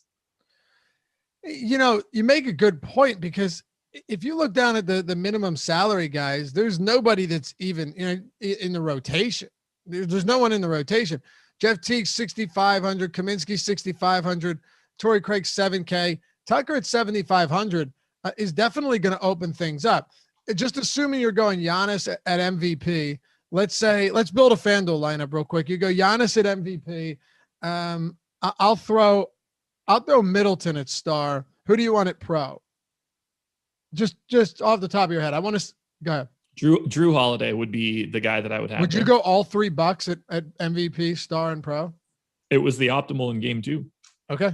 You make a good point, because if you look down at the minimum salary guys, there's nobody that's even in the rotation. There's no one in the rotation. Jeff Teague, 6,500, Kaminsky, 6,500, Torrey Craig, 7K, Tucker at 7,500 is definitely going to open things up. Just assuming you're going Giannis at MVP. Let's build a FanDuel lineup real quick. You go Giannis at MVP. I'll throw Middleton at star. Who do you want at pro? Just off the top of your head, I want to go ahead. Drew Holiday would be the guy that I would have. Would you go all $3 at MVP, star, and pro? It was the optimal in game 2. Okay.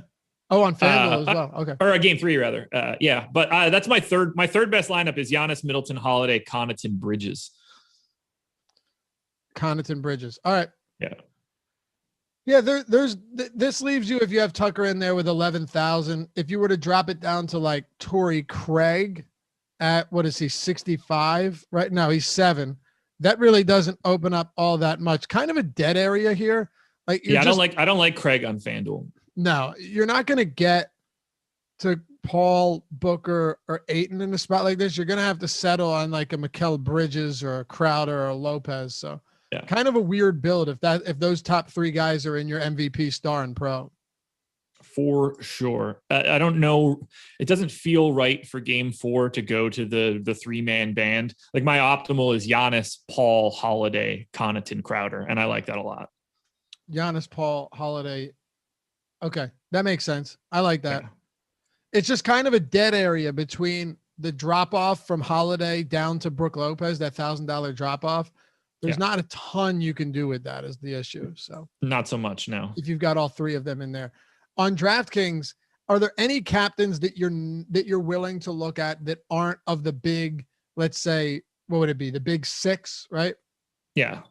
Oh, on FanDuel as well. Okay. Or game 3 rather. Yeah, but that's my third best lineup is Giannis, Middleton, Holiday, Connaughton, Bridges. Connaughton, Bridges. All right. Yeah. Yeah, this leaves you, if you have Tucker in there with 11,000, if you were to drop it down to like Torrey Craig at, what is he, 65 right now? He's 7. That really doesn't open up all that much. Kind of a dead area here. Like, I don't like Craig on FanDuel. No, you're not going to get to Paul, Booker, or Ayton in a spot like this. You're going to have to settle on like a Mikal Bridges or a Crowder or a Lopez. So Yeah. Kind of a weird build if those top 3 guys are in your MVP star and pro. For sure. I don't know. It doesn't feel right for game 4 to go to the 3-man band. Like my optimal is Giannis, Paul, Holiday, Connaughton, Crowder. And I like that a lot. Giannis, Paul, Holiday. Okay. That makes sense. I like that. Yeah. It's just kind of a dead area between the drop off from Holiday down to Brook Lopez, that $1,000 drop off. There's not a ton you can do with that is the issue. So not so much now. If you've got all 3 of them in there. On DraftKings, are there any captains that you're willing to look at that aren't of the big, let's say, what would it be? The big 6, right? Yeah.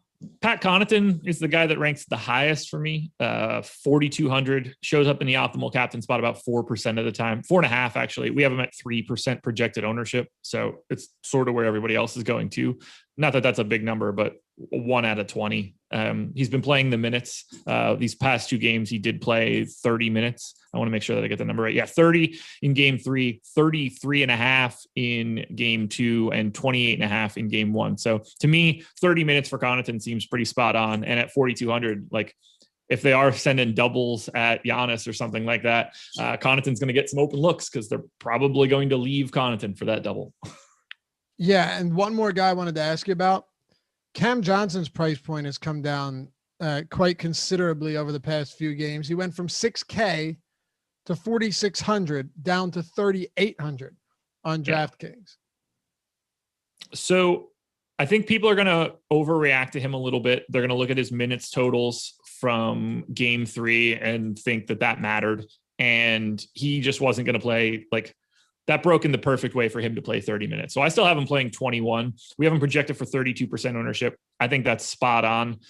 Pat Connaughton is the guy that ranks the highest for me. 4,200, shows up in the optimal captain spot about 4% of the time, 4.5 actually. We have him at 3% projected ownership, so it's sort of where everybody else is going to. Not that that's a big number, but 1 out of 20. He's been playing the minutes. These past 2 games, he did play 30 minutes. I want to make sure that I get the number right. Yeah, 30 in game 3, 33.5 in game 2, and 28.5 in game 1. So to me, 30 minutes for Connaughton seems pretty spot on. And at 4,200, like if they are sending doubles at Giannis or something like that, Connaughton's going to get some open looks because they're probably going to leave Connaughton for that double. Yeah, and one more guy I wanted to ask you about. Cam Johnson's price point has come down quite considerably over the past few games. He went from $6K to 4,600 down to 3,800 on DraftKings. So I think people are going to overreact to him a little bit. They're going to look at his minutes totals from game 3 and think that mattered. And he just wasn't going to play. Like that broke in the perfect way for him to play 30 minutes. So I still have him playing 21. We have him projected for 32% ownership. I think that's spot on.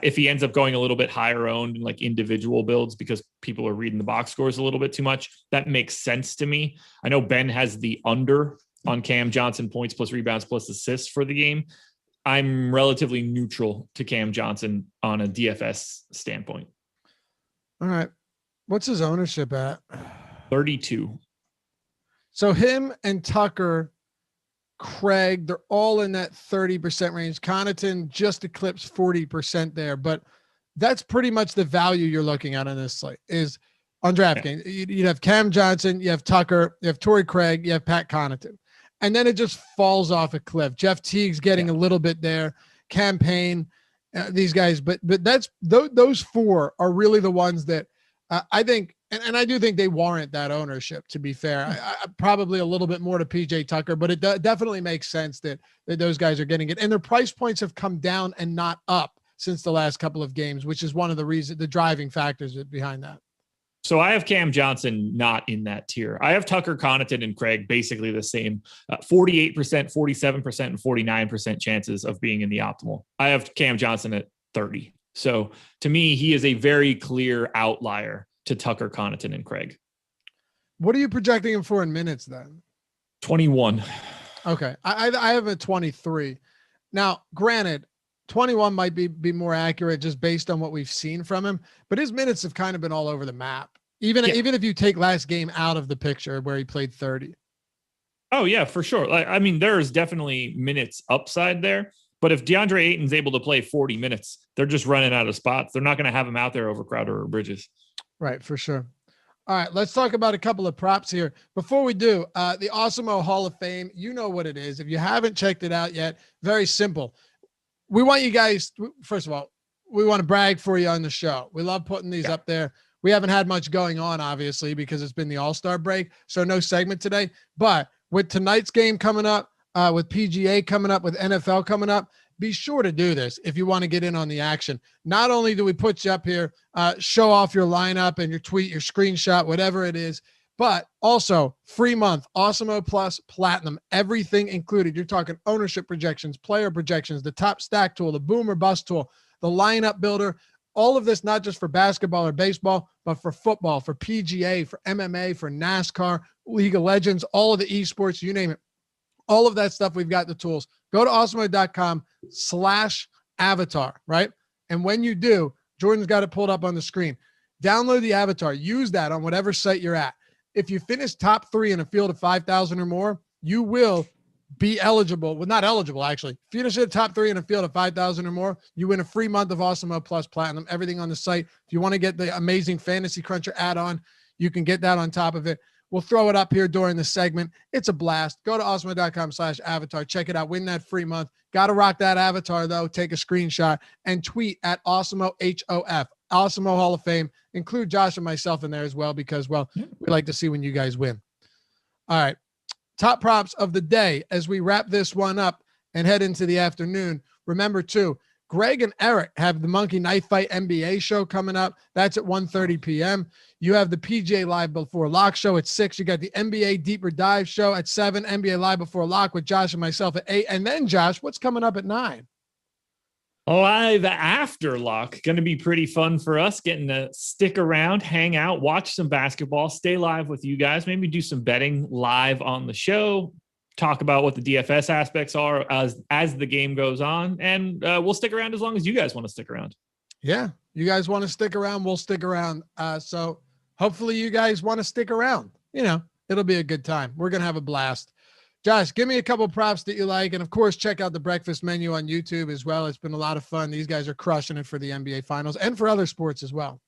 If he ends up going a little bit higher owned in like individual builds because people are reading the box scores a little bit too much, that makes sense to me. I know Ben has the under on Cam Johnson points plus rebounds plus assists for the game. I'm relatively neutral to Cam Johnson on a DFS standpoint. All right. What's his ownership at? 32. So him and Tucker, Craig, they're all in that 30% range. Connaughton just eclipsed 40% there, but that's pretty much the value you're looking at on this slate is on DraftKings. Yeah. You'd have Cam Johnson, you have Tucker, you have Torrey Craig, you have Pat Connaughton. And then it just falls off a cliff. Jeff Teague's getting a little bit there. Campaign, these guys, but that's those 4 are really the ones that I think, and I do think they warrant that ownership. To be fair, I probably a little bit more to PJ Tucker, but it definitely makes sense that those guys are getting it, and their price points have come down and not up since the last couple of games, which is one of the driving factors behind that. So I have Cam Johnson not in that tier. I have Tucker, Connaughton, and Craig basically the same, 48%, 47%, and 49% chances of being in the optimal. I have Cam Johnson at 30. So to me, he is a very clear outlier to Tucker, Connaughton, and Craig. What are you projecting him for in minutes then? 21. Okay. I have a 23. Now, granted, 21 might be more accurate just based on what we've seen from him, but his minutes have kind of been all over the map. Even if you take last game out of the picture where he played 30. Oh yeah, for sure. I mean, there's definitely minutes upside there, but if DeAndre Ayton's able to play 40 minutes, they're just running out of spots. They're not going to have him out there over Crowder or Bridges. Right. For sure. All right, let's talk about a couple of props here. Before we do, the Awesemo Hall of Fame, you know what it is. If you haven't checked it out yet, very simple. We want you guys, first of all, we want to brag for you on the show. We love putting these up there. We haven't had much going on, obviously, because it's been the All-Star break, so no segment today. But with tonight's game coming up, with PGA coming up, with NFL coming up, be sure to do this if you want to get in on the action. Not only do we put you up here, show off your lineup and your tweet, your screenshot, whatever it is, but also free month, Awesemo Plus Platinum, everything included. You're talking ownership projections, player projections, the top stack tool, the boom or bust tool, the lineup builder, all of this, not just for basketball or baseball, but for football, for PGA, for MMA, for NASCAR, League of Legends, all of the esports, you name it. All of that stuff, we've got the tools. Go to awesemo.com/avatar, right? And when you do, Jordan's got it pulled up on the screen. Download the avatar. Use that on whatever site you're at. If you finish top 3 in a field of 5,000 or more, you will be eligible. Well, not eligible, actually. Finish at top 3 in a field of 5,000 or more, you win a free month of Awesemo Plus Platinum, everything on the site. If you want to get the amazing Fantasy Cruncher add-on, you can get that on top of it. We'll throw it up here during the segment. It's a blast. Go to awesemo.com/avatar. Check it out. Win that free month. Got to rock that avatar, though. Take a screenshot and tweet at Awesemo, HOF. Awesemo Hall of Fame. Include Josh and myself in there as well because, well, we like to see when you guys win. All right. Top props of the day as we wrap this one up and head into the afternoon. Remember, too, Greg and Eric have the Monkey Knife Fight NBA show coming up. That's at 1:30 p.m. You have the PGA Live Before Lock show at 6. You got the NBA Deeper Dive show at 7. NBA Live Before Lock with Josh and myself at 8. And then, Josh, what's coming up at 9? Live after lock. Going to be pretty fun for us, getting to stick around, hang out, watch some basketball, stay live with you guys, maybe do some betting live on the show, talk about what the DFS aspects are as the game goes on. And we'll stick around as long as you guys want to stick around. Yeah. You guys want to stick around, we'll stick around. So hopefully you guys want to stick around. You know, it'll be a good time. We're going to have a blast. Josh, give me a couple props that you like. And of course, check out the breakfast menu on YouTube as well. It's been a lot of fun. These guys are crushing it for the NBA finals and for other sports as well.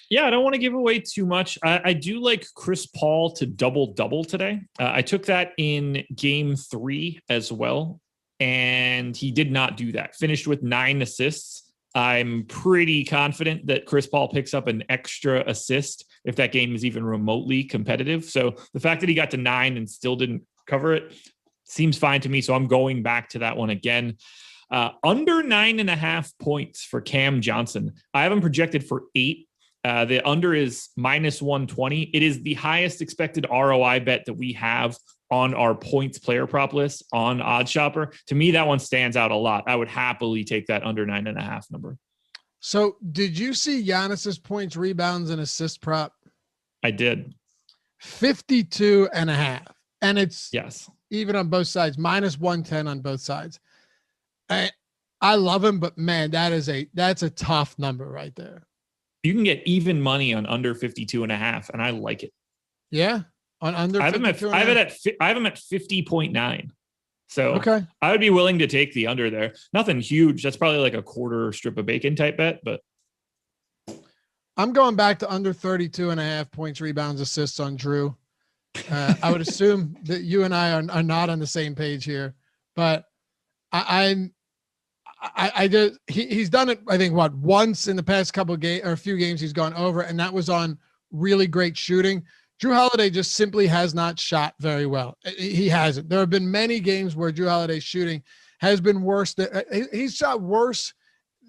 Yeah, I don't want to give away too much. I do like Chris Paul to double today. I took that in game 3 as well, and he did not do that. Finished with 9 assists. I'm pretty confident that Chris Paul picks up an extra assist if that game is even remotely competitive. So the fact that he got to 9 and still didn't cover it seems fine to me. So I'm going back to that one again. Under 9.5 points for Cam Johnson. I have him projected for 8. The under is -120. It is the highest expected ROI bet that we have on our points player prop list on OddsShopper. To me, that one stands out a lot. I would happily take that under 9.5 number. So did you see Giannis's points, rebounds, and assist prop? I did. 52.5. And it's yes, even on both sides, -110 on both sides. I love him, but man, that's a tough number right there. You can get even money on under 52.5, and I like it. Yeah, on under. I have him at 50.9. So okay, I would be willing to take the under there. Nothing huge. That's probably like a quarter strip of bacon type bet, but I'm going back to under 32.5 points, rebounds, assists on Drew. I would assume that you and I are not on the same page here, but he's done it. I think once in the past couple of games or a few games he's gone over, and that was on really great shooting. Drew Holiday just simply has not shot very well. He hasn't. There have been many games where Drew Holiday's shooting has been worse. He's shot worse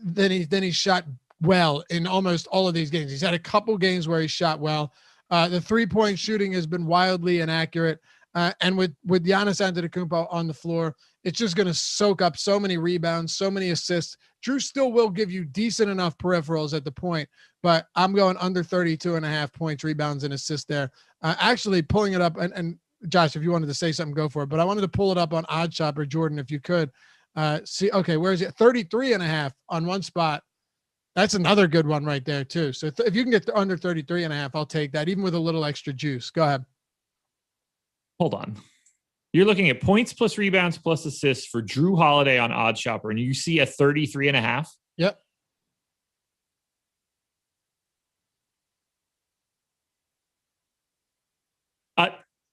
than he shot well in almost all of these games. He's had a couple games where he shot well. The 3-point shooting has been wildly inaccurate. And with Giannis Antetokounmpo on the floor, it's just going to soak up so many rebounds, so many assists. Drew still will give you decent enough peripherals at the point, but I'm going under 32.5 points, rebounds, and assists there. Actually pulling it up, and Josh, if you wanted to say something, go for it. But I wanted to pull it up on OddsShopper, Jordan, if you could. See, okay, where is it? 33.5 on one spot. That's another good one right there too. So if you can get under 33.5, I'll take that, even with a little extra juice. Go ahead. Hold on. You're looking at points plus rebounds plus assists for Drew Holiday on OddsShopper, and you see a 33.5. Yep.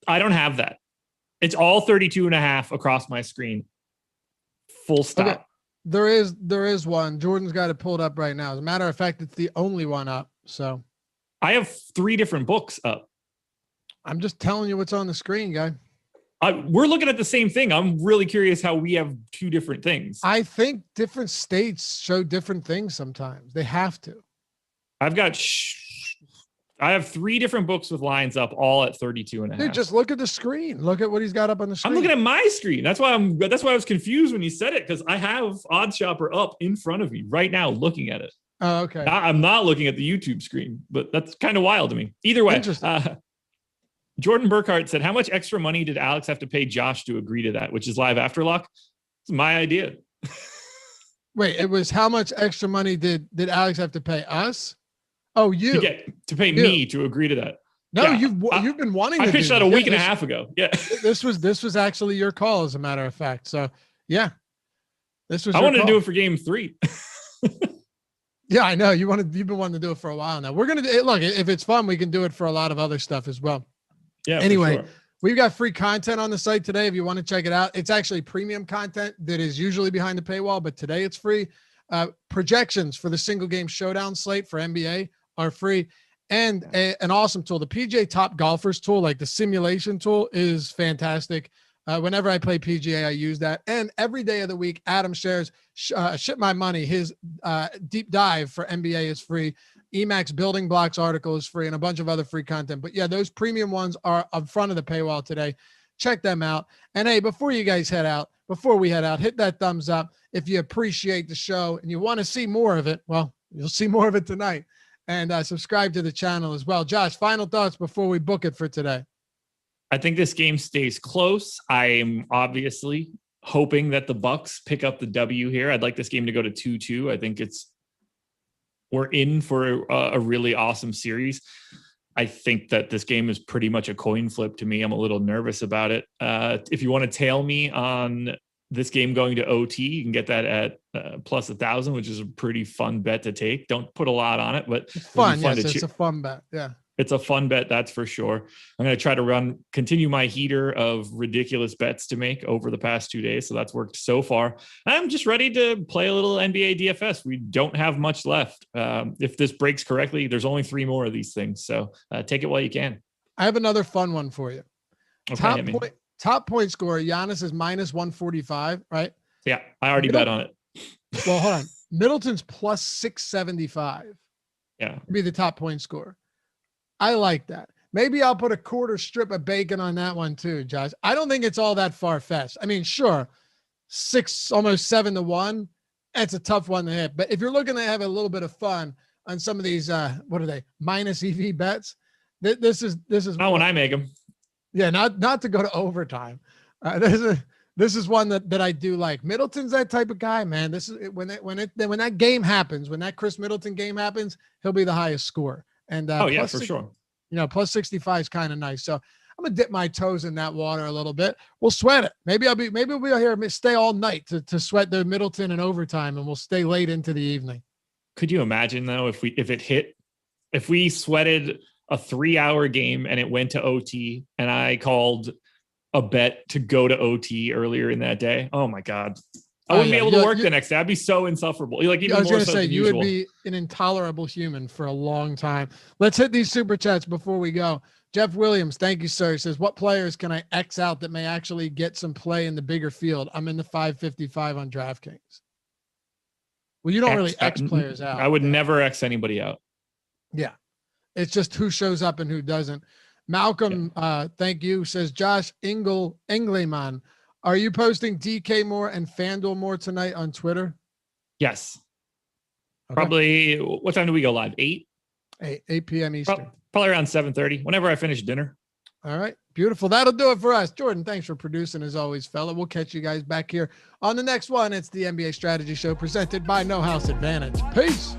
I don't have that. It's all 32.5 across my screen. Full stop. Okay. There is one. Jordan's got it pulled up right now. As a matter of fact, it's the only one up. So I have 3 different books up. I'm just telling you what's on the screen, guy. We're looking at the same thing. I'm really curious how we have 2 different things. I think different states show different things sometimes. They have to. I have 3 different books with lines up, all at 32.5. Dude, just look at the screen. Look at what he's got up on the screen. I'm looking at my screen. That's why I was confused when you said it, because I have OddsShopper up in front of me right now, looking at it. Oh, okay. I'm not looking at the YouTube screen, but that's kind of wild to me. Either way, Jordan Burkhart said, "How much extra money did Alex have to pay Josh to agree to that?" Which is live after lock. It's my idea. Wait, it was how much extra money did Alex have to pay us? Oh, you to pay me to agree to that. No, you've been wanting to. I pitched do that a this. week and a half ago. Yeah, this was actually your call, as a matter of fact. So yeah, this was. I wanted call. to do it for game 3. Yeah, I know you've been wanting to do it for a while now. We're gonna look, if it's fun, we can do it for a lot of other stuff as well. Yeah. Anyway, sure. We've got free content on the site today. If you want to check it out, it's actually premium content that is usually behind the paywall, but today it's free. Projections for the single game showdown slate for NBA are free, and an awesome tool. The PGA Top Golfers tool, like the simulation tool, is fantastic. Whenever I play PGA, I use that. And every day of the week, Adam shares Ship My Money. His deep dive for NBA is free. Emacs Building Blocks article is free, and a bunch of other free content. But yeah, those premium ones are in front of the paywall today. Check them out. And hey, before we head out, hit that thumbs up. If you appreciate the show and you want to see more of it, well, you'll see more of it tonight. And subscribe to the channel as well. Josh, final thoughts before we book it for today. I think this game stays close. I am obviously hoping that the Bucks pick up the W here. I'd like this game to go to 2-2. I think we're in for a really awesome series. I think that this game is pretty much a coin flip to me. I'm a little nervous about it. If you want to tail me on this game going to OT, you can get that at plus 1,000, which is a pretty fun bet to take. Don't put a lot on it, but it's fun. Yes, it's a fun bet. Yeah. It's a fun bet, that's for sure. I'm going to try to continue my heater of ridiculous bets to make over the past 2 days. So that's worked so far. I'm just ready to play a little NBA DFS. We don't have much left. If this breaks correctly, there's only 3 more of these things. So take it while you can. I have another fun one for you. Okay, top point scorer, Giannis is minus 145, right? Yeah, I already bet on it. Well, hold on. Middleton's plus 675. Yeah. Be the top point scorer. I like that. Maybe I'll put a quarter strip of bacon on that one too, Josh. I don't think it's all that far-fetched. I mean, sure, 6, almost 7-1. That's a tough one to hit. But if you're looking to have a little bit of fun on some of these, what are they? Minus EV bets. This is not when I make them. Yeah, not to go to overtime. This is one that I do like. Middleton's that type of guy, man. This is when that game happens, when that Chris Middleton game happens, he'll be the highest scorer. And yeah, for sure. Plus 65 is kind of nice. So I'm gonna dip my toes in that water a little bit. We'll sweat it. Maybe we'll be here, stay all night to sweat the Middleton and overtime, and we'll stay late into the evening. Could you imagine though if we sweated a 3-hour game and it went to OT and I called a bet to go to OT earlier in that day? Oh my God. I wouldn't be able to work the next day. I'd be so insufferable. I was going to say, you would be an intolerable human for a long time. Let's hit these super chats before we go. Jeff Williams, thank you, sir. Says, what players can I X out that may actually get some play in the bigger field? I'm in the 555 on DraftKings. Well, you don't really X players out. I would never X anybody out. Yeah. It's just who shows up and who doesn't. Malcolm, thank you, says Josh Engleman. Are you posting DK more and FanDuel more tonight on Twitter? Yes. Okay. Probably. What time do we go live? 8? 8 p.m. Eastern. Probably around 7:30, whenever I finish dinner. All right. Beautiful. That'll do it for us. Jordan, thanks for producing as always, fella. We'll catch you guys back here on the next one. It's the NBA Strategy Show presented by No House Advantage. Peace.